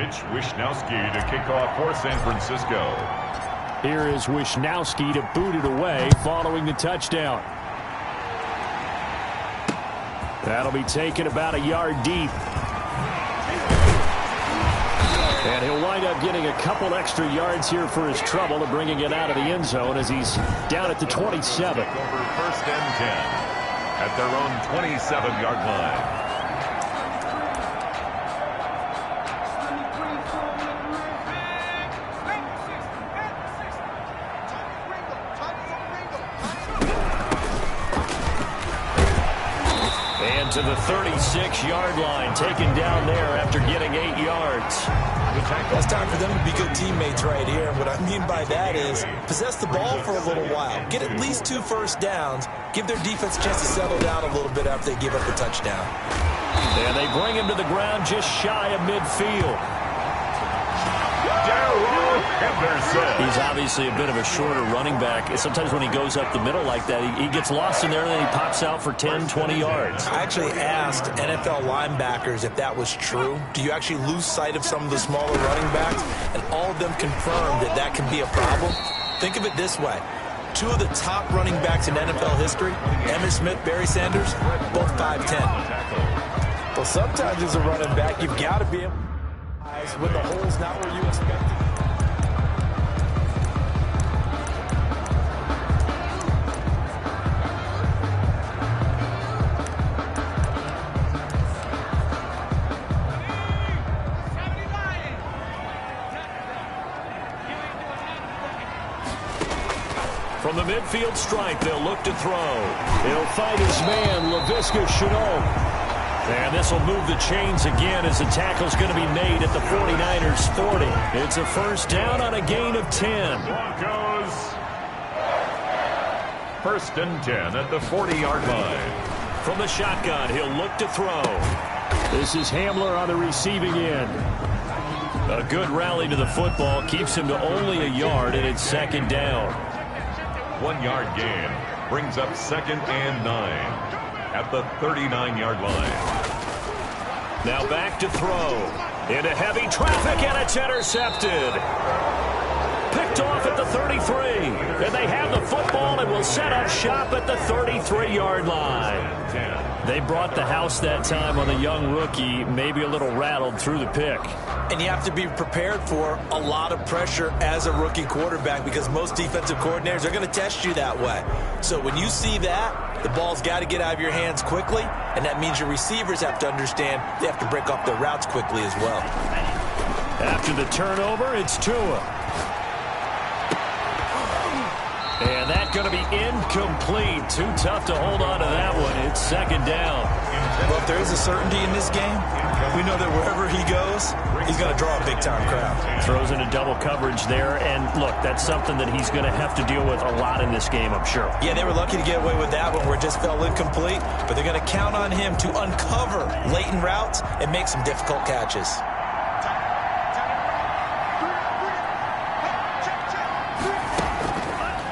Mitch Wishnowsky to kick off for San Francisco. Here is Wishnowsky to boot it away following the touchdown. That'll be taken about a yard deep. And he'll wind up getting a couple extra yards here for his trouble and bringing it out of the end zone as he's down at the 27. First and 10 at their own 27-yard line. And to the 36-yard line, taken down there after getting 8 yards. It's time for them to be good teammates right here. And what I mean by that is possess the ball for a little while. Get at least 2 first downs. Give their defense a chance to settle down a little bit after they give up the touchdown. And they bring him to the ground just shy of midfield. He's obviously a bit of a shorter running back. Sometimes when he goes up the middle like that, he gets lost in there and then he pops out for 10, 20 yards. I actually asked NFL linebackers if that was true. Do you actually lose sight of some of the smaller running backs? And all of them confirmed that that can be a problem. Think of it this way. 2 of the top running backs in NFL history, Emmitt Smith, Barry Sanders, both 5'10". Well, sometimes as a running back, you've got to be able to when the hole's not where you expect it. From the midfield stripe, they'll look to throw. He'll fight his man, Laviska Shenault. And this will move the chains again as the tackle's going to be made at the 49ers' 40. It's a first down on a gain of 10. Broncos. First and 10 at the 40-yard line. From the shotgun, he'll look to throw. This is Hamler on the receiving end. A good rally to the football keeps him to only a yard, and it's second down. 1-yard gain brings up second and 9 at the 39-yard line. Now back to throw. Into heavy traffic, and it's intercepted. Picked off at the 33. And they have the football and will set up shop at the 33-yard line. They brought the house that time on the young rookie, maybe a little rattled through the pick. And you have to be prepared for a lot of pressure as a rookie quarterback because most defensive coordinators are going to test you that way. So when you see that, the ball's got to get out of your hands quickly, and that means your receivers have to understand they have to break off their routes quickly as well. After the turnover, it's Tua. And that's going to be incomplete. Too tough to hold on to that one. It's second down. Well, if there is a certainty in this game, we know that wherever he goes, he's going to draw a big-time crowd. Throws into double coverage there. And, look, that's something that he's going to have to deal with a lot in this game, I'm sure. Yeah, they were lucky to get away with that one where it just fell incomplete. But they're going to count on him to uncover latent routes and make some difficult catches.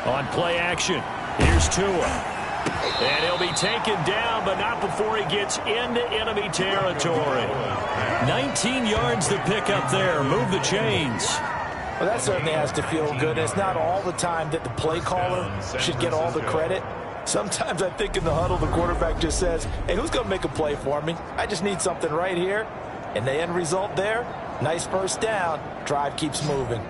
On play action, here's Tua. And he'll be taken down, but not before he gets into enemy territory. 19 yards to pick up there. Move the chains. Well, that certainly has to feel good. It's not all the time that the play caller should get all the credit. Sometimes I think in the huddle, the quarterback just says, hey, who's going to make a play for me? I just need something right here. And the end result there, nice first down. Drive keeps moving.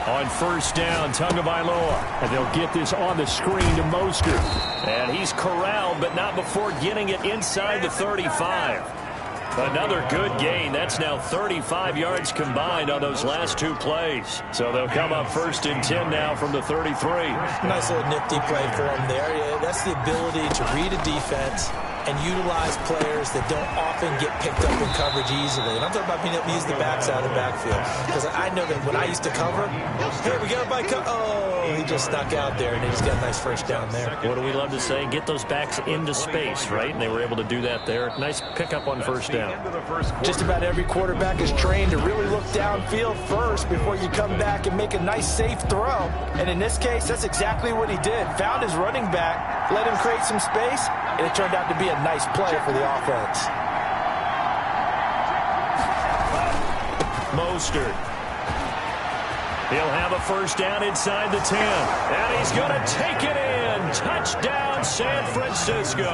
On first down, Tagovailoa. And they'll get this on the screen to Mostert. And he's corralled, but not before getting it inside the 35. Another good gain. That's now 35 yards combined on those last 2 plays. So they'll come up first and 10 now from the 33. Nice little nifty play for him there. Yeah, that's the ability to read a defense and utilize players that don't often get picked up in coverage easily. And I'm talking about being able to use the backside of the backfield. Because I know that when I used to cover, hey, we got a bike. Oh, he just snuck out there, and he just got a nice first down there. What do we love to say? Get those backs into space, right? And they were able to do that there. Nice pickup on first down. Just about every quarterback is trained to really look downfield first before you come back and make a nice, safe throw. And in this case, that's exactly what he did. Found his running back, let him create some space, and it turned out to be a nice play for the offense. Mostert. He'll have a first down inside the 10. And he's going to take it in. Touchdown, San Francisco.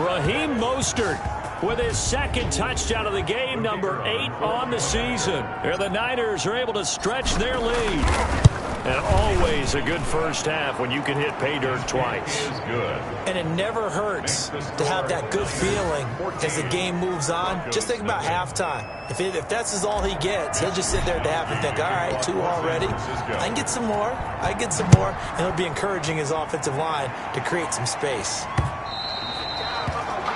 Raheem Mostert with his second touchdown of the game, number 8 on the season. And the Niners are able to stretch their lead. And always a good first half when you can hit pay dirt twice. And it never hurts to have that good feeling as the game moves on. Just think about halftime. If that's all he gets, he'll just sit there at the half and think, all right, 2 already. I can get some more. I can get some more. And he'll be encouraging his offensive line to create some space.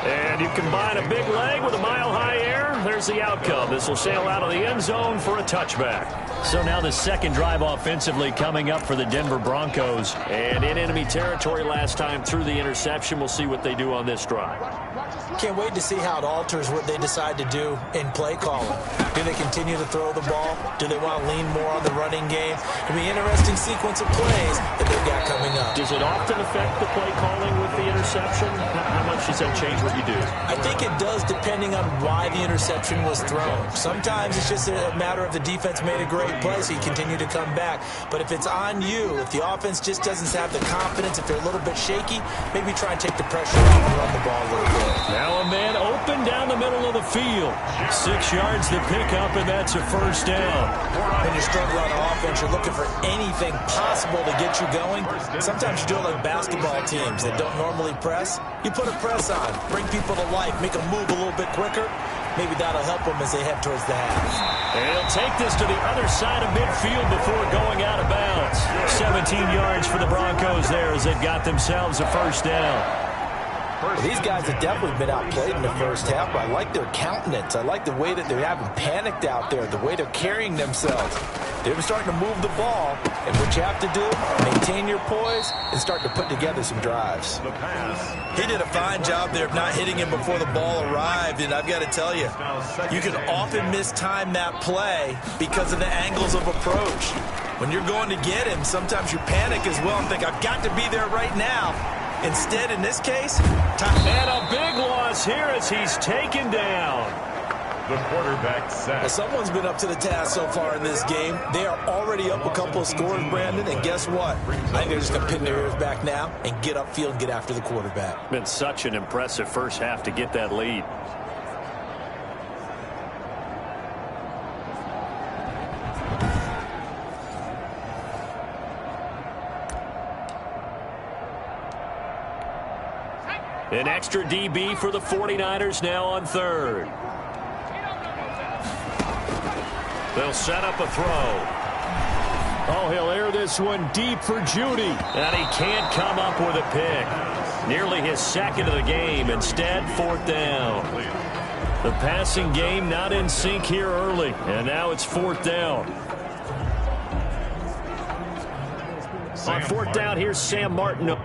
And you combine a big leg with a mile-high air, there's the outcome. This will sail out of the end zone for a touchback. So now the second drive offensively coming up for the Denver Broncos. And in enemy territory last time through the interception. We'll see what they do on this drive. Can't wait to see how it alters what they decide to do in play calling. Do they continue to throw the ball? Do they want to lean more on the running game? It'll be an interesting sequence of plays that they've got coming up. Does it often affect the play calling with the interception? How much does that change what you do? I think it does, depending on why the interception was thrown. Sometimes it's just a matter of the defense made a great play, so you continue to come back. But if it's on you, if the offense just doesn't have the confidence, if they're a little bit shaky, maybe try and take the pressure off and run the ball a little bit. Now a man open down the middle of the field. 6 yards to pick up, and that's a first down. When you struggle on offense, you're looking for anything possible to get you going. Sometimes you do it like basketball teams that don't normally press. You put a press on, bring people to life, make them move a little bit quicker. Maybe that'll help them as they head towards the half. And he'll take this to the other side of midfield before going out of bounds. 17 yards for the Broncos there as they've got themselves a first down. Well, these guys have definitely been outplayed in the first half, but I like their countenance. I like the way that they haven't panicked out there, the way they're carrying themselves. They're starting to move the ball, and what you have to do, maintain your poise and start to put together some drives. He did a fine job there of not hitting him before the ball arrived, and I've got to tell you, you can often mistime that play because of the angles of approach. When you're going to get him, sometimes you panic as well and think, I've got to be there right now. Instead, in this case, and a big loss here as he's taken down. The quarterback sack. Well, someone's been up to the task so far in this game. They are already up a couple of scores, Brandon, and guess what? I think they're just going to pin their ears back now and get upfield and get after the quarterback. Been such an impressive first half to get that lead. An extra DB for the 49ers now on third. They'll set up a throw. Oh, he'll air this one deep for Judy. And he can't come up with a pick. Nearly his second of the game. Instead, fourth down. The passing game not in sync here early. And now it's fourth down. On fourth down, here's Sam Martin.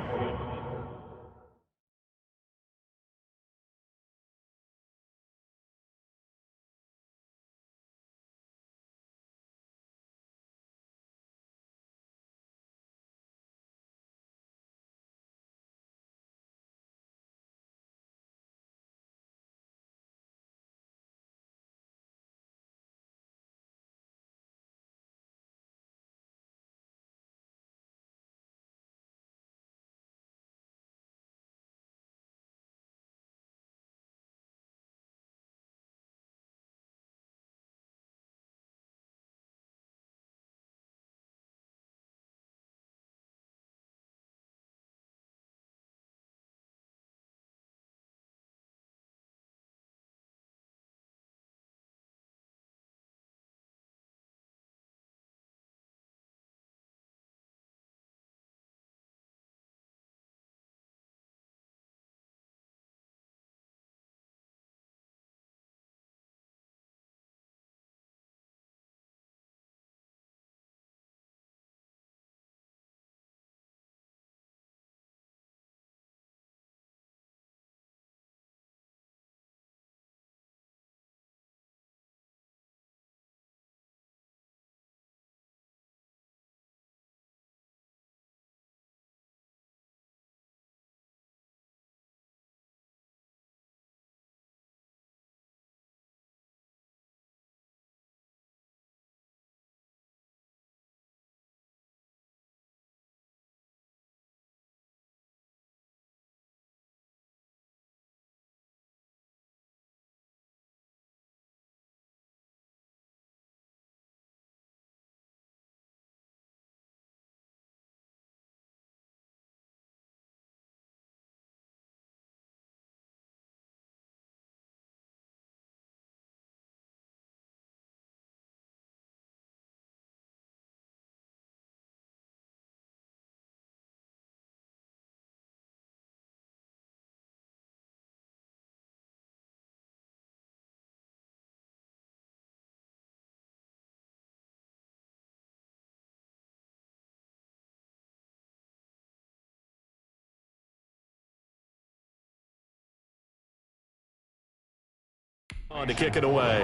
On to kick it away.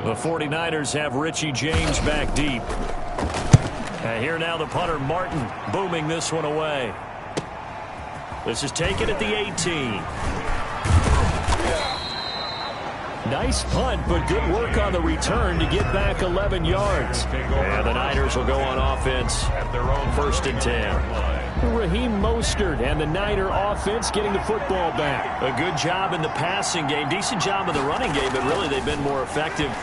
The 49ers have Richie James back deep. And here now the punter, Martin, booming this one away. This is taken at the 18. Nice punt, but good work on the return to get back 11 yards. And the Niners will go on offense at their own 1st and 10. Raheem Mostert and the Niner offense getting the football back. A good job in the passing game. Decent job in the running game, but really they've been more effective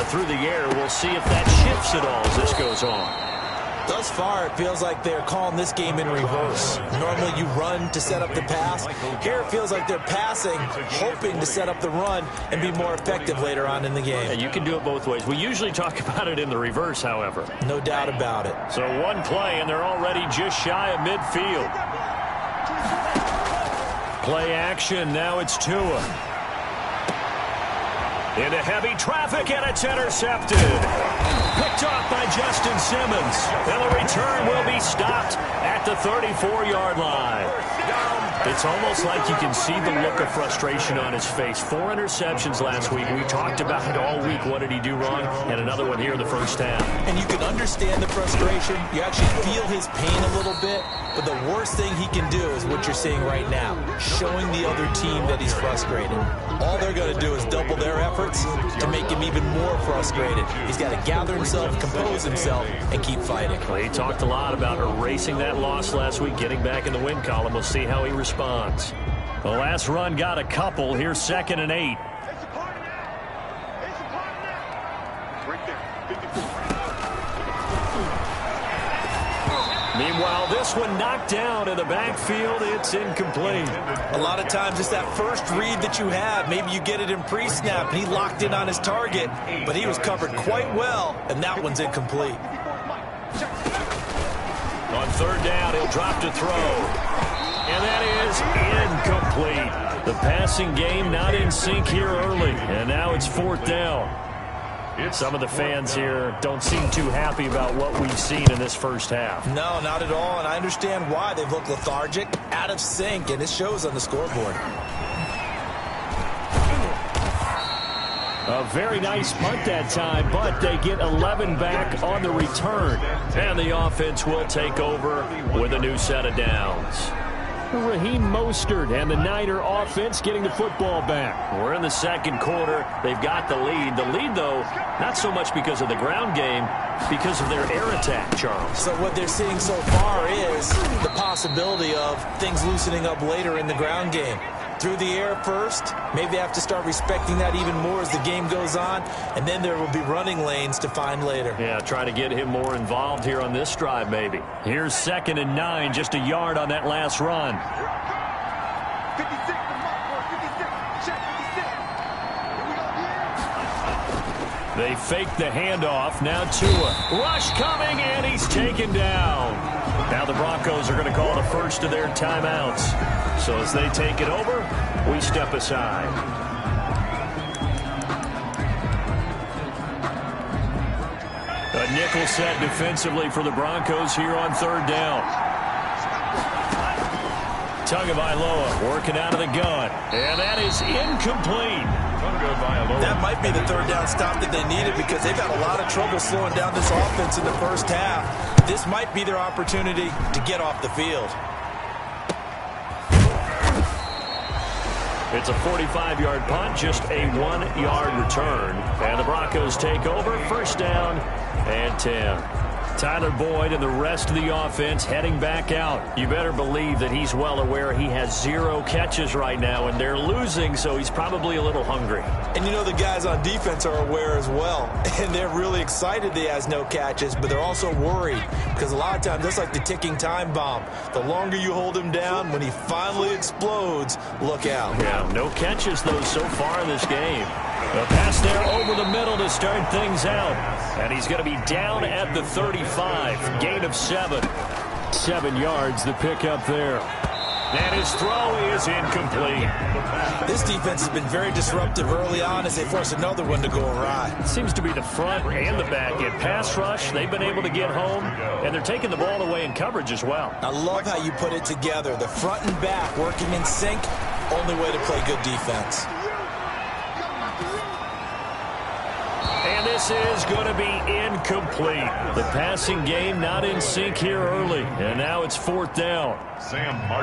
through the air. We'll see if that shifts at all as this goes on. Thus far, it feels like they're calling this game in reverse. Normally you run to set up the pass. Here it feels like they're passing, hoping to set up the run and be more effective later on in the game. Yeah, you can do it both ways. We usually talk about it in the reverse, however. No doubt about it. So one play, and they're already just shy of midfield. Play action. Now it's Tua. Into heavy traffic, and it's intercepted. Picked off by Justin Simmons. And the return will be stopped at the 34-yard line. It's almost like you can see the look of frustration on his face. 4 interceptions last week. We talked about it all week. What did he do wrong? And another one here in the first half. And you can understand the frustration. You actually feel his pain a little bit. But the worst thing he can do is what you're seeing right now, showing the other team that he's frustrated. All they're going to do is double their efforts to make him even more frustrated. He's got to gather himself, compose himself, and keep fighting. Well, he talked a lot about erasing that loss last week, getting back in the win column. We'll see how he responds. The last run got a couple. Here's 2nd and 8. Meanwhile, this one knocked down in the backfield. It's incomplete. A lot of times it's that first read that you have. Maybe you get it in pre-snap, and he locked in on his target, but he was covered quite well, and that one's incomplete. On 3rd down, he'll drop to throw. And that is incomplete. The passing game not in sync here early, and now it's 4th down. Some of the fans here don't seem too happy about what we've seen in this first half. No, not at all, and I understand why. They've looked lethargic, out of sync, and it shows on the scoreboard. A very nice punt that time, but they get 11 back on the return. And the offense will take over with a new set of downs. Raheem Mostert and the Niner offense getting the football back. We're in the 2nd quarter. They've got the lead. The lead, though, not so much because of the ground game, because of their air attack, Charles. So what they're seeing so far is the possibility of things loosening up later in the ground game. Through the air first, maybe they have to start respecting that even more as the game goes on, and then there will be running lanes to find later. Yeah, try to get him more involved here on this drive, maybe. Here's 2nd and 9, just a yard on that last run. They fake the handoff. Now Tua. Rush coming, and he's taken down. Now the Broncos are going to call the first of their timeouts. So as they take it over, we step aside. A nickel set defensively for the Broncos here on 3rd down. Tagovailoa working out of the gun. And that is incomplete. That might be the 3rd down stop that they needed because they've had a lot of trouble slowing down this offense in the first half. This might be their opportunity to get off the field. It's a 45-yard punt, just a 1-yard return. And the Broncos take over, 1st down and 10. Tyler Boyd and the rest of the offense heading back out. You better believe that he's well aware he has 0 catches right now, and they're losing, so he's probably a little hungry. And you know the guys on defense are aware as well, and they're really excited that he has no catches, but they're also worried because a lot of times that's like the ticking time bomb. The longer you hold him down, when he finally explodes, look out. Yeah, no catches, though, so far in this game. The pass there over the middle to start things out. And he's going to be down at the 35. Gain of 7. 7 yards, the pickup there. And his throw is incomplete. This defense has been very disruptive early on as they force another one to go awry. It seems to be the front and the back end. Pass rush, they've been able to get home, and they're taking the ball away in coverage as well. I love how you put it together. The front and back working in sync, only way to play good defense. this is going to be incomplete. The passing game not in sync here early, and now it's 4th down.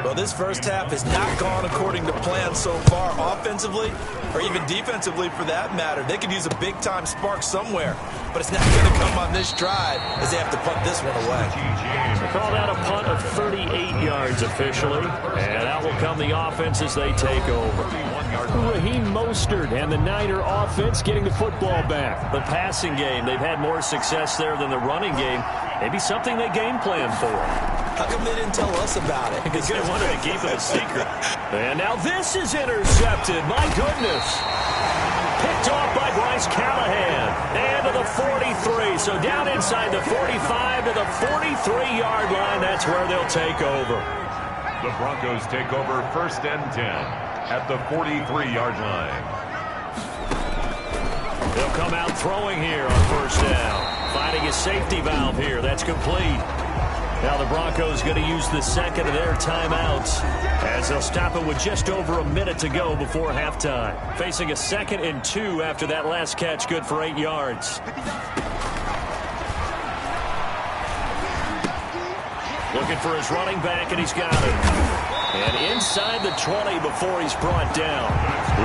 Well, this first half has not gone according to plan so far offensively or even defensively for that matter. They could use a big-time spark somewhere, but it's not going to come on this drive as they have to punt this one away. They call that a punt of 38 yards officially, and out will come the offense as they take over. Raheem Mostert and the Niner offense getting the football back. The passing game, they've had more success there than the running game. Maybe something they game plan for. How come they didn't tell us about it? Because they wanted to keep it a secret. And now this is intercepted. My goodness. Picked off by Bryce Callahan. And to the 43. So down inside the 45 to the 43-yard line. That's where they'll take over. The Broncos take over 1st and 10 at the 43-yard line. They'll come out throwing here on 1st down. Finding a safety valve here. That's complete. Now the Broncos going to use the second of their timeouts as they'll stop it with just over a minute to go before halftime. Facing a 2nd and 2 after that last catch, good for 8 yards. Looking for his running back, and he's got it. And inside the 20 before he's brought down.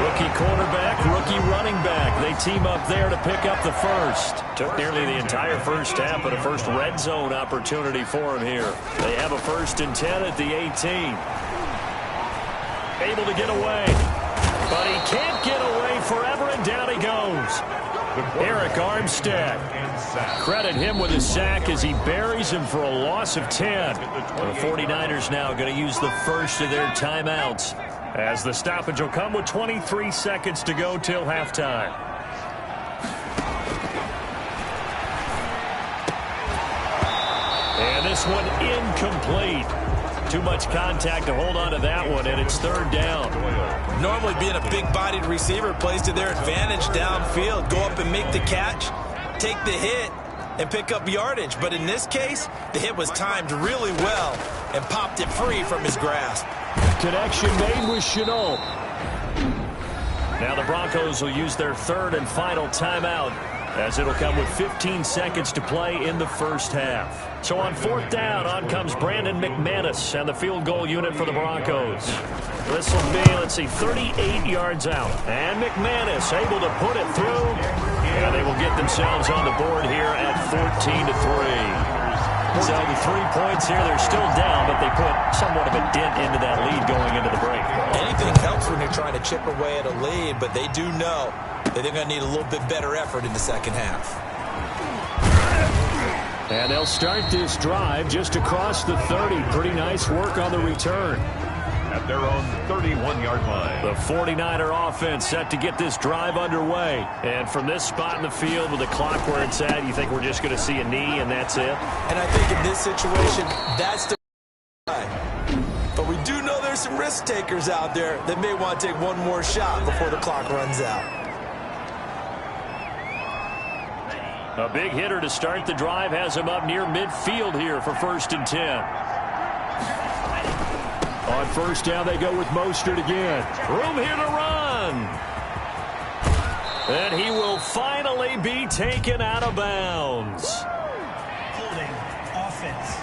Rookie quarterback, rookie running back. They team up there to pick up the first. Took nearly the entire first half, but a first red zone opportunity for him here. They have a 1st and 10 at the 18. Able to get away. But he can't get away forever, and down he goes. Eric Armstead. Credit him with a sack as he buries him for a loss of 10. The 49ers now going to use the first of their timeouts as the stoppage will come with 23 seconds to go till halftime. And this one incomplete. Too much contact to hold on to that one, and it's 3rd down. Normally being a big-bodied receiver plays to their advantage downfield. Go up and make the catch, take the hit, and pick up yardage. But in this case, the hit was timed really well and popped it free from his grasp. Connection made with Chenault. Now the Broncos will use their 3rd and final timeout as it'll come with 15 seconds to play in the first half. So on 4th down, on comes Brandon McManus and the field goal unit for the Broncos. This will be, 38 yards out. And McManus able to put it through. And they will get themselves on the board here at 14-3. So the 3 points here, they're still down, but they put somewhat of a dent into that lead going into the break. Anything helps when you're trying to chip away at a lead, but they do know that they're going to need a little bit better effort in the second half. And they'll start this drive just across the 30. Pretty nice work on the return. At their own 31-yard line. The 49er offense set to get this drive underway. And from this spot in the field with the clock where it's at, you think we're just going to see a knee and that's it? And I think in this situation, that's the but we do know there's some risk takers out there that may want to take one more shot before the clock runs out. A big hitter to start the drive has him up near midfield here for 1st and 10. On 1st down, they go with Mostert again. Room here to run. And he will finally be taken out of bounds. Holding offense.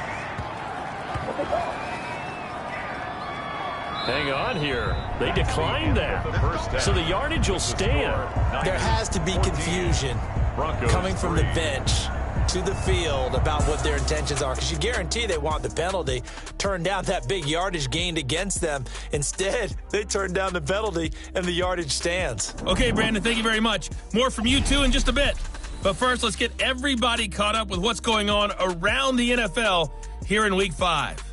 Hang on here. They declined that. So the yardage will stand. There has to be confusion coming from the bench to the field about what their intentions are, because you guarantee they want the penalty. Turn down that big yardage gained against them. Instead, they turn down the penalty and the yardage stands. Okay, Brandon, thank you very much. More from you two in just a bit. But first, let's get everybody caught up with what's going on around the NFL here in Week 5.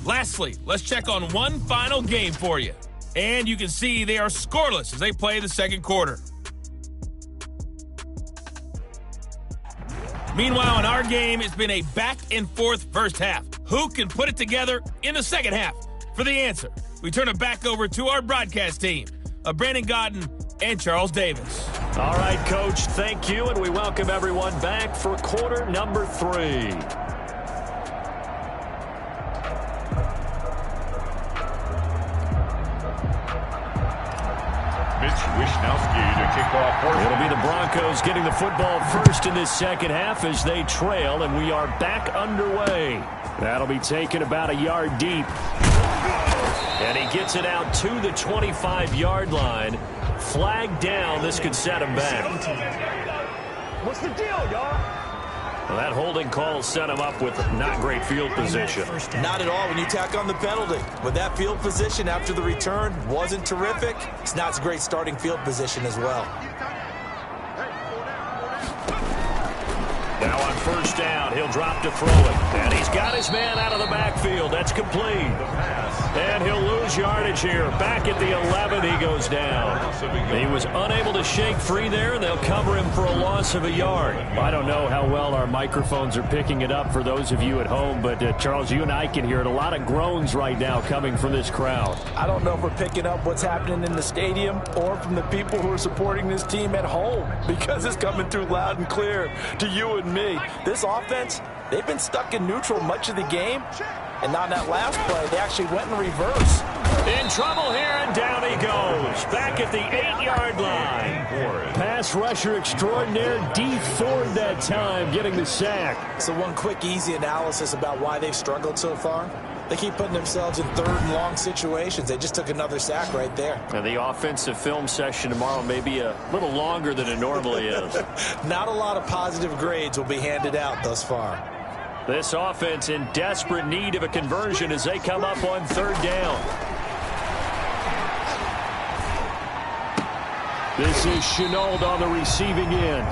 Lastly, let's check on one final game for you. And you can see they are scoreless as they play the second quarter. Meanwhile, in our game, it's been a back-and-forth first half. Who can put it together in the second half? For the answer, we turn it back over to our broadcast team. of Brandon Godden and Charles Davis. All right, Coach, thank you, and we welcome everyone back for quarter number 3. To kick off. It'll be the Broncos getting the football first in this second half as they trail, and we are back underway. That'll be taken about a yard deep. And he gets it out to the 25-yard line. Flag down. This could set him back. What's the deal, y'all? Well, that holding call set him up with not great field position. Not at all when you tack on the penalty. With that field position after the return wasn't terrific, it's not a great starting field position as well. Now on first down, he'll drop to throw it. And he's got his man out of the backfield. That's complete. And he'll lose yardage here. Back at the 11, he goes down. He was unable to shake free there, and they'll cover him for a loss of a yard. I don't know how well our microphones are picking it up for those of you at home, but Charles, you and I can hear it. A lot of groans right now coming from this crowd. I don't know if we're picking up what's happening in the stadium or from the people who are supporting this team at home, because it's coming through loud and clear to you and me. This offense, they've been stuck in neutral much of the game, and on that last play, they actually went in reverse. In trouble here, and down he goes. Back at the 8-yard line. Pass rusher extraordinaire, D Ford that time, getting the sack. So one quick, easy analysis about why they've struggled so far. They keep putting themselves in third and long situations. They just took another sack right there. And the offensive film session tomorrow may be a little longer than it normally is. Not a lot of positive grades will be handed out thus far. This offense in desperate need of a conversion as they come up on third down. This is Chenault on the receiving end.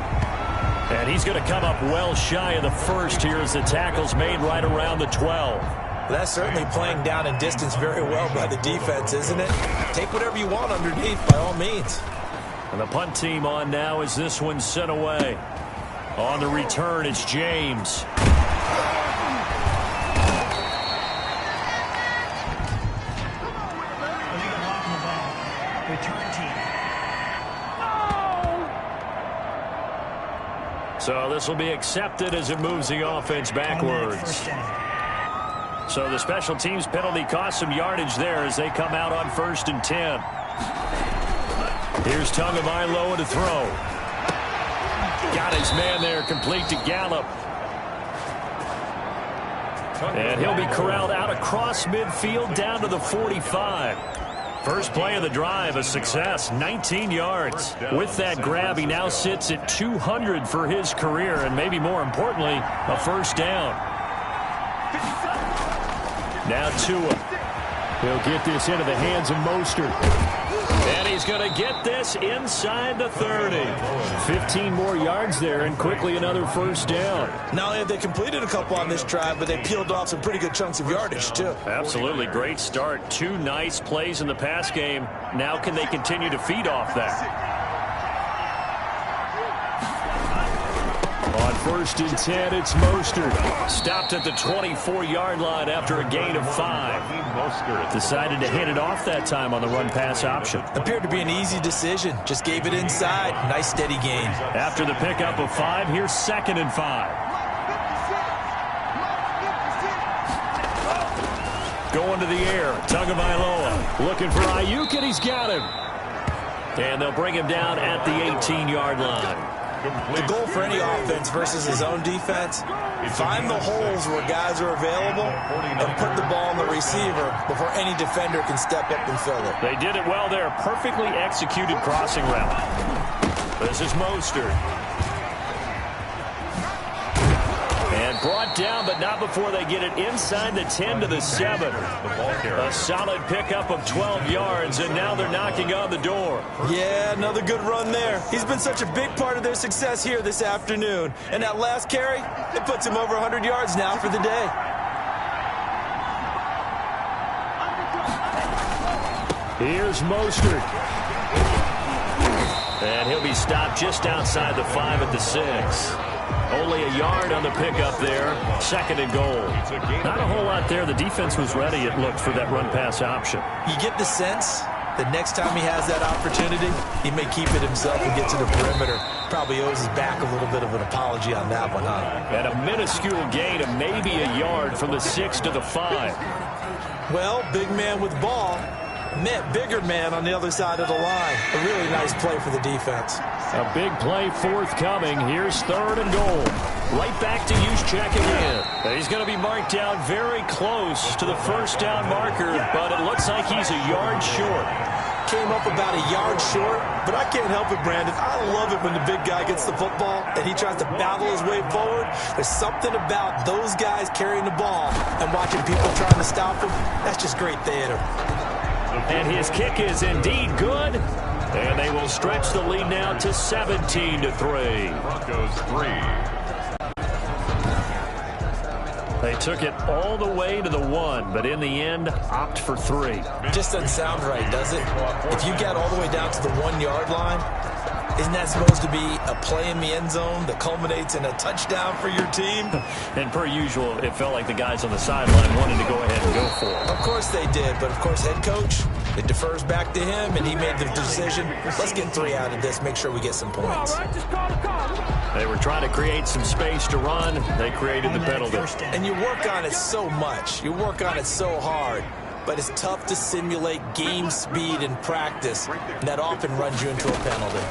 And he's going to come up well shy of the first here as the tackle's made right around the 12. That's certainly playing down in distance very well by the defense, isn't it? Take whatever you want underneath, by all means. And the punt team on now as this one's sent away. On the return, it's James. Return team. So this will be accepted as it moves the offense backwards. So the special teams penalty cost some yardage there as they come out on 1st and 10. Here's Tagovailoa to throw. Got his man there, complete to Gallup. And he'll be corralled out across midfield down to the 45. First play of the drive, a success, 19 yards. With that grab, he now sits at 200 for his career, and maybe more importantly, a first down. Now Tua. He'll get this into the hands of Mostert. And he's going to get this inside the 30. 15 more yards there, and quickly another first down. Not only have they completed a couple on this drive, but they peeled off some pretty good chunks of yardage, too. Absolutely great start. 2 nice plays in the pass game. Now can they continue to feed off that? On 1st and 10, it's Mostert. Stopped at the 24-yard line after a gain of 5. Decided to hit it off that time on the run-pass option. Appeared to be an easy decision. Just gave it inside. Nice steady gain. After the pickup of 5, here's 2nd and 5. Going to the air. Tagovailoa looking for Ayuk, and he's got him. And they'll bring him down at the 18-yard line. The goal for any offense versus his own defense, find the holes where guys are available and put the ball on the receiver before any defender can step up and fill it. They did it well there. Perfectly executed crossing route. This is Mostert. And brought down, but not before they get it inside the 10 to the 7. A solid pickup of 12 yards, and now they're knocking on the door. Yeah, another good run there. He's been such a big part of their success here this afternoon. And that last carry, it puts him over 100 yards now for the day. Here's Mostert. And he'll be stopped just outside the 5 at the 6. Only a yard on the pickup there. 2nd and goal. Not a whole lot there. The defense was ready, it looked, for that run-pass option. You get the sense the next time he has that opportunity, he may keep it himself and get to the perimeter. Probably owes his back a little bit of an apology on that one, huh? And a minuscule gain of maybe a yard from the 6 to the 5. Well, big man with ball met bigger man on the other side of the line. A really nice play for the defense. A big play forthcoming. Here's 3rd and goal. Right back to Juszczyk again. He's going to be marked down very close to the first down marker, but it looks like he's a yard short. Came up about a yard short, but I can't help it, Brandon. I love it when the big guy gets the football and he tries to battle his way forward. There's something about those guys carrying the ball and watching people trying to stop him. That's just great theater. And his kick is indeed good. And they will stretch the lead now to 17-3. Broncos 3. They took it all the way to the 1, but in the end, opt for 3. Just doesn't sound right, does it? If you get all the way down to the 1-yard line, isn't that supposed to be a play in the end zone that culminates in a touchdown for your team? And per usual, it felt like the guys on the sideline wanted to go ahead and go for it. Of course they did, but of course head coach, it defers back to him, and he made the decision, let's get 3 out of this, make sure we get some points. They were trying to create some space to run. They created the penalty. And you work on it so much. You work on it so hard. But it's tough to simulate game speed in practice. And that often runs you into a penalty.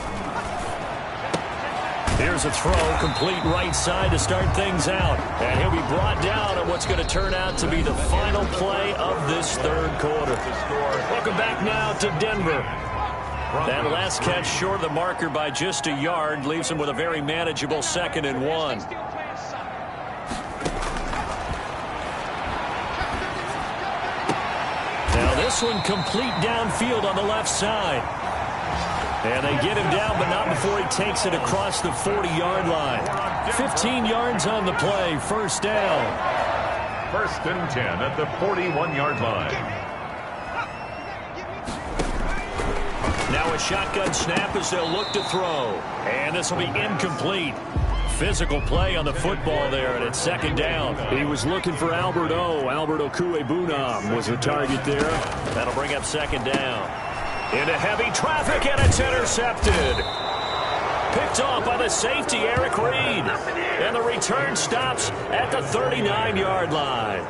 Here's a throw, complete right side to start things out. And he'll be brought down on what's going to turn out to be the final play of this 3rd quarter. Welcome back now to Denver. That last catch short of the marker by just a yard leaves him with a very manageable 2nd and 1. Now this one complete downfield on the left side. And they get him down, but not before he takes it across the 40-yard line. 15 yards on the play, 1st down. 1st and 10 at the 41-yard line. Now a shotgun snap as they'll look to throw. And this will be incomplete. Physical play on the football there, and it's 2nd down. He was looking for Albert Okwuegbunam was the target there. That'll bring up 2nd down. Into heavy traffic, and it's intercepted. Picked off by the safety, Eric Reed. And the return stops at the 39-yard line.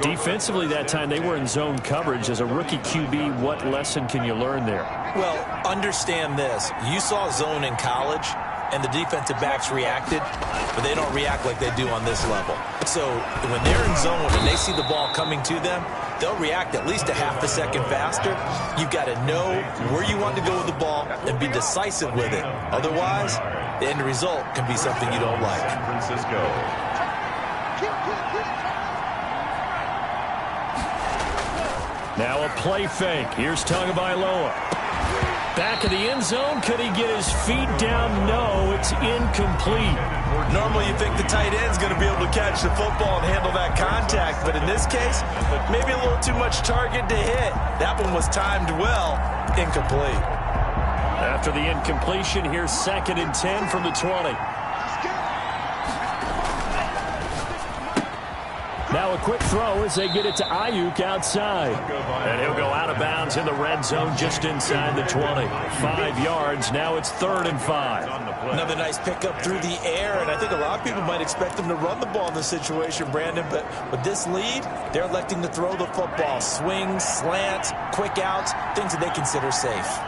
Defensively that time, they were in zone coverage. As a rookie QB, what lesson can you learn there? Well, understand this. You saw zone in college, and the defensive backs reacted, but they don't react like they do on this level. So when they're in zone and they see the ball coming to them, they'll react at least a half a second faster. You've got to know where you want to go with the ball and be decisive with it. Otherwise, the end result can be something you don't like. San Francisco. Now a play fake. Here's Tagovailoa. Back of the end zone. Could he get his feet down? No, it's incomplete. Normally you think the tight end's going to be able to catch the football and handle that contact, but in this case, maybe a little too much target to hit. That one was timed well. Incomplete. After the incompletion, here's 2nd and 10 from the 20. Now a quick throw as they get it to Ayuk outside. And he'll go out of bounds in the red zone just inside the 20. 5 yards. Now it's 3rd and 5. Another nice pickup through the air, and I think a lot of people might expect them to run the ball in this situation, Brandon, but with this lead, they're electing to throw the football. Swings, slants, quick outs, things that they consider safe.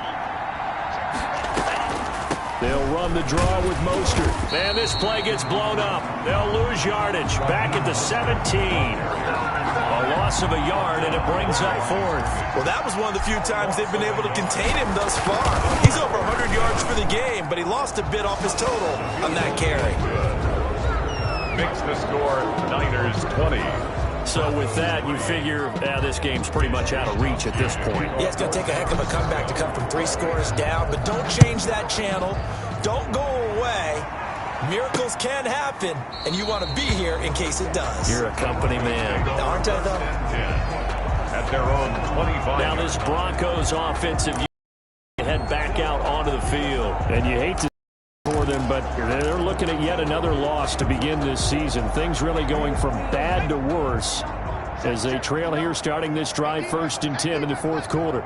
They'll run the draw with Mostert. And this play gets blown up. They'll lose yardage. Back at the 17. A loss of a yard, and it brings up 4th. Well, that was one of the few times they've been able to contain him thus far. He's over 100 yards for the game, but he lost a bit off his total on that carry. Makes the score Niners 20. So with that, you figure this game's pretty much out of reach at this point. Yeah, it's going to take a heck of a comeback to come from 3 scores down, but don't change that channel. Don't go away. Miracles can happen, and you want to be here in case it does. You're a company man. Aren't I, though? At their own 25. Now this Broncos offensive head back out onto the field. And you hate to for them, but they're looking at yet another loss to begin this season. Things really going from bad to worse as they trail here starting this drive 1st and 10 in the 4th quarter.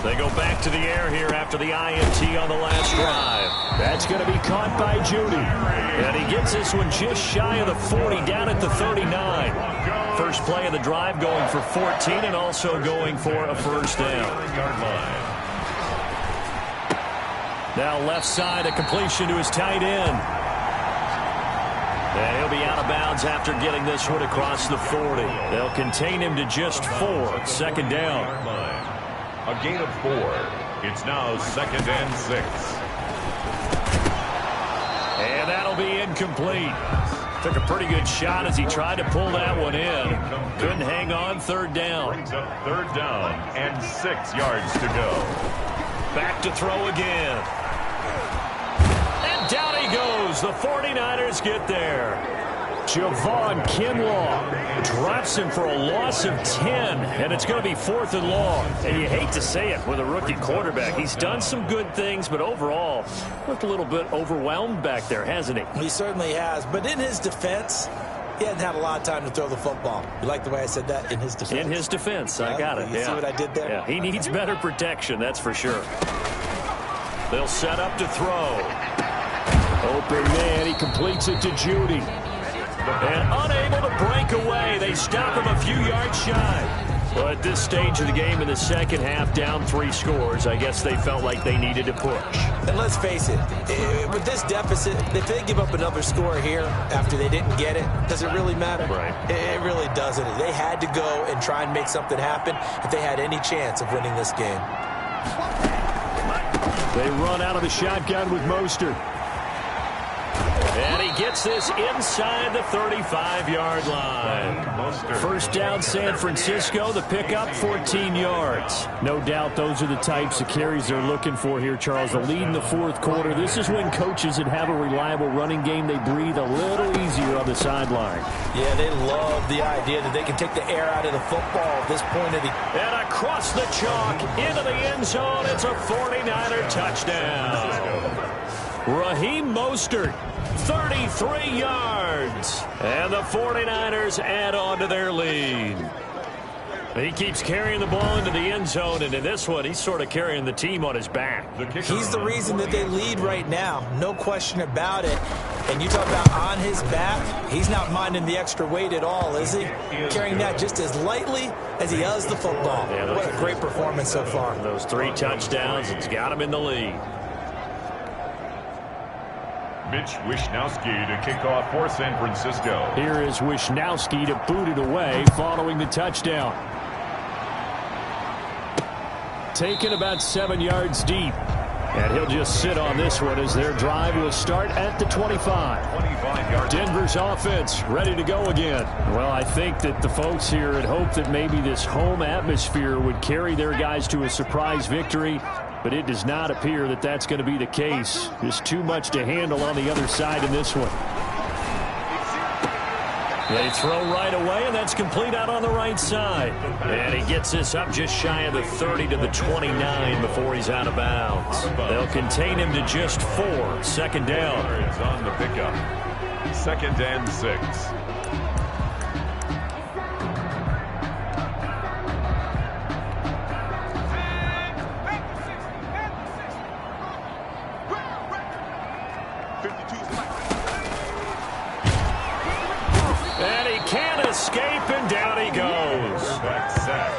They go back to the air here after the INT on the last drive. That's going to be caught by Judy. And he gets this one just shy of the 40, down at the 39. First play of the drive going for 14 and also going for a first down. Now left side, a completion to his tight end. And he'll be out of bounds after getting this one across the 40. They'll contain him to just 4. Second down. A gain of 4. It's now 2nd and 6. And that'll be incomplete. Took a pretty good shot as he tried to pull that one in. Couldn't hang on. Third down. Brings up 3rd down and 6 yards to go. Back to throw again. And down he goes. The 49ers get there. Javon Kinlaw drops him for a loss of 10, and it's going to be 4th and long. And you hate to say it with a rookie quarterback. He's done some good things, but overall, looked a little bit overwhelmed back there, hasn't he? He certainly has, but in his defense, he hasn't had a lot of time to throw the football. You like the way I said that? In his defense. In his defense, I got it. You see what I did there? Yeah, he needs better protection, that's for sure. They'll set up to throw. Open man, he completes it to Judy. And unable to break away. They stop him a few yards shy. Well, at this stage of the game in the second half, down 3 scores, I guess they felt like they needed to push. And let's face it, with this deficit, if they give up another score here after they didn't get it, does it really matter? Right. It really doesn't. They had to go and try and make something happen if they had any chance of winning this game. They run out of the shotgun with Mostert. And he gets this inside the 35-yard line. First down, San Francisco. The pickup, 14 yards. No doubt those are the types of carries they're looking for here, Charles. The lead in the 4th quarter. This is when coaches that have a reliable running game, they breathe a little easier on the sideline. Yeah, they love the idea that they can take the air out of the football at this point of the... And across the chalk, into the end zone. It's a 49er touchdown. Raheem Mostert. 33 yards. And the 49ers add on to their lead. He keeps carrying the ball into the end zone, and in this one, he's sort of carrying the team on his back. He's the reason that they lead right now. No question about it. And you talk about on his back, he's not minding the extra weight at all, is he? Carrying that just as lightly as he does the football. Yeah, what a great performance so far. Those 3 touchdowns, it's got him in the lead. Mitch Wishnowsky to kick off for San Francisco. Here is Wishnowsky to boot it away following the touchdown. Taken about 7 yards deep. And he'll just sit on this one as their drive will start at the 25. Denver's offense ready to go again. Well, I think that the folks here had hoped that maybe this home atmosphere would carry their guys to a surprise victory. But it does not appear that that's going to be the case. There's too much to handle on the other side in this one. They throw right away, and that's complete out on the right side. And he gets this up just shy of the 30 to the 29 before he's out of bounds. They'll contain him to just 4. Second down. It's on the pickup. 2nd and 6. And he can't escape, and down he goes. Back sack.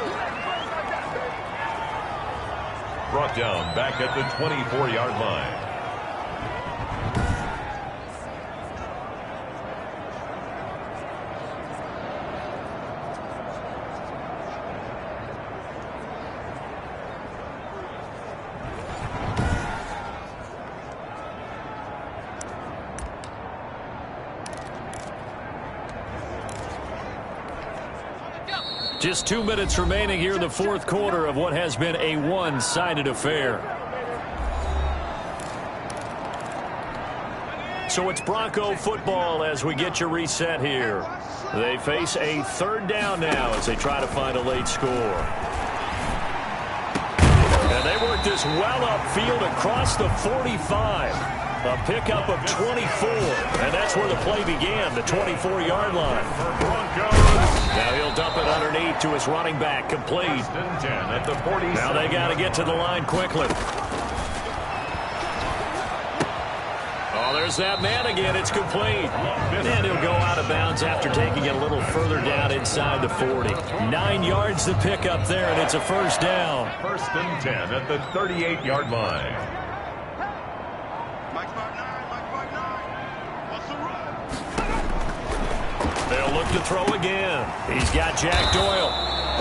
Brought down back at the 24-yard line. Just 2 minutes remaining here in the 4th quarter of what has been a one-sided affair. So it's Bronco football as we get you reset here. They face a 3rd down now as they try to find a late score. And they work this well upfield across the 45. A pickup of 24, and that's where the play began, the 24-yard line. For Broncos. Now he'll dump it underneath back to his running back, complete. 1st and 10 at the 40. Now they got to get to the line quickly. Oh, there's that man again. It's complete. And he'll go out of bounds after taking it a little further down inside the 40. 9 yards to pick up there, and it's a first down. 1st and 10 at the 38-yard line. They'll look to throw again. He's got Jack Doyle.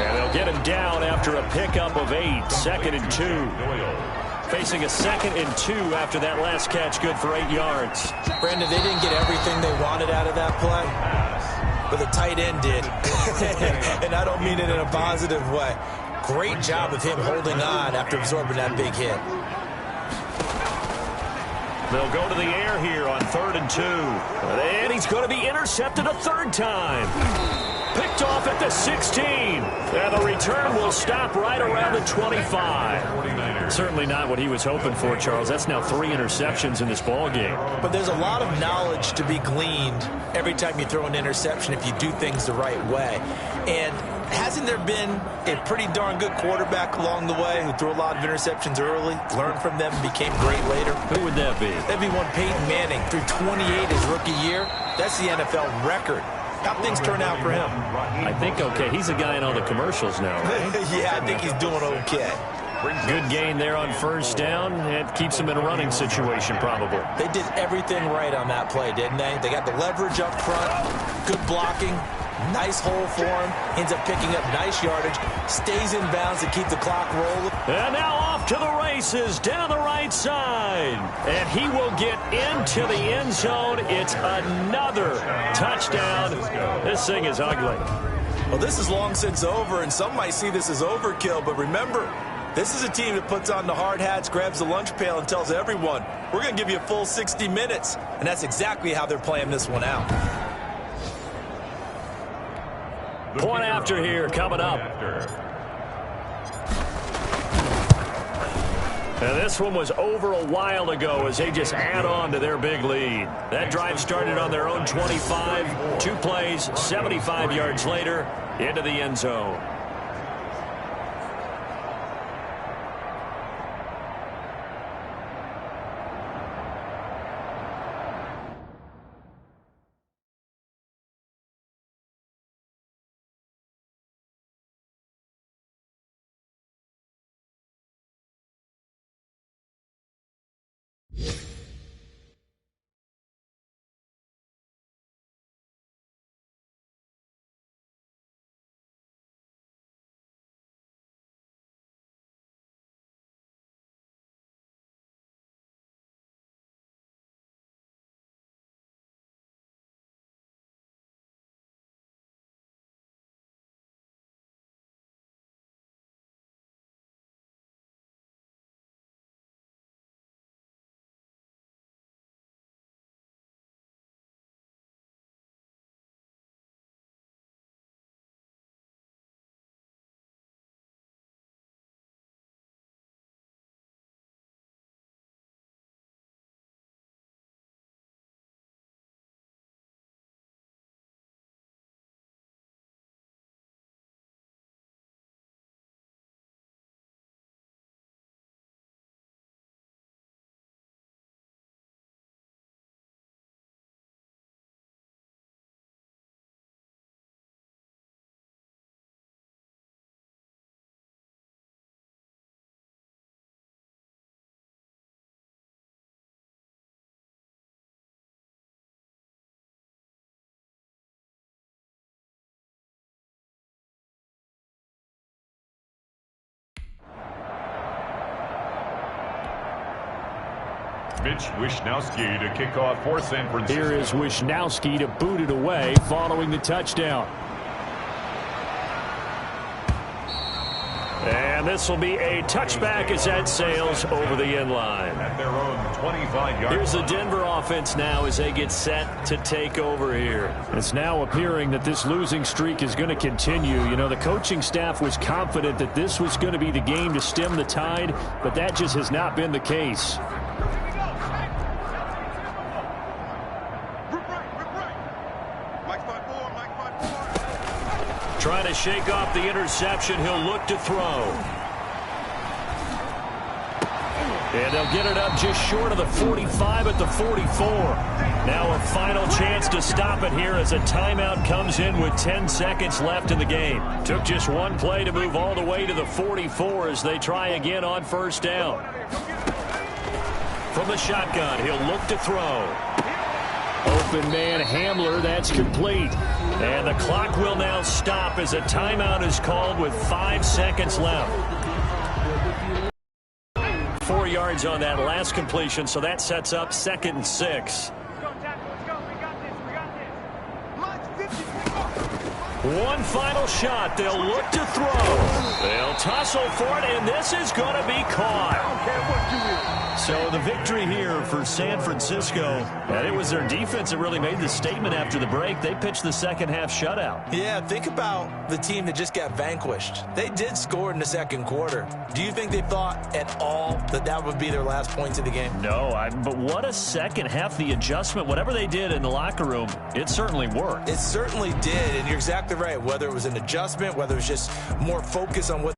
And they'll get him down after a pickup of 8. 2nd and 2. Facing a 2nd and 2 after that last catch, good for 8 yards. Brandon, they didn't get everything they wanted out of that play, but the tight end did. And I don't mean it in a positive way. Great job of him holding on after absorbing that big hit. They'll go to the air here on 3rd and 2. And he's going to be intercepted a 3rd time. Picked off at the 16. And the return will stop right around the 25. Certainly not what he was hoping for, Charles. That's now 3 interceptions in this ball game. But there's a lot of knowledge to be gleaned every time you throw an interception if you do things the right way. And hasn't there been a pretty darn good quarterback along the way who threw a lot of interceptions early, learned from them, and became great later? Who would that be? That'd be one Peyton Manning. Threw 28 his rookie year. That's the NFL record. How things turn out for him? I think okay. He's a guy in all the commercials now, right? Yeah, I think he's doing okay. Good gain there on 1st down. It keeps him in a running situation, probably. They did everything right on that play, didn't they? They got the leverage up front, good blocking, nice hole for him, ends up picking up nice yardage, stays in bounds to keep the clock rolling. And now off to the races down the right side. And he will get into the end zone. It's another touchdown. This thing is ugly. Well, this is long since over, and some might see this as overkill, but remember, this is a team that puts on the hard hats, grabs the lunch pail, and tells everyone, we're going to give you a full 60 minutes. And that's exactly how they're playing this one out. Point after here coming up. And this one was over a while ago as they just add on to their big lead. That drive started on their own 25. 2 plays, 75 yards later, into the end zone. Mitch Wishnowsky to kick off for San Francisco. Here is Wishnowsky to boot it away following the touchdown. And this will be a touchback as that sails over the end line. At their own 25-yard Here's the line. Denver offense now as they get set to take over here. It's now appearing that this losing streak is going to continue. You know, the coaching staff was confident that this was going to be the game to stem the tide, but that just has not been the case. Trying to shake off the interception. He'll look to throw. And they'll get it up just short of the 45 at the 44. Now a final chance to stop it here as a timeout comes in with 10 seconds left in the game. Took just one play to move all the way to the 44 as they try again on first down. From the shotgun, he'll look to throw. Open man Hamler, that's complete. And the clock will now stop as a timeout is called with 5 seconds left. 4 yards on that last completion, so that sets up 2nd and 6. One final shot. They'll look to throw. They'll tussle for it, and this is going to be caught. So the victory here for San Francisco, and it was their defense that really made the statement after the break. They pitched the second half shutout. Yeah, think about the team that just got vanquished. They did score in the second quarter. Do you think they thought at all that that would be their last points of the game? No, but what a second half. The adjustment, whatever they did in the locker room, it certainly worked. It certainly did, and you're exactly right. Whether it was an adjustment, whether it was just more focus on what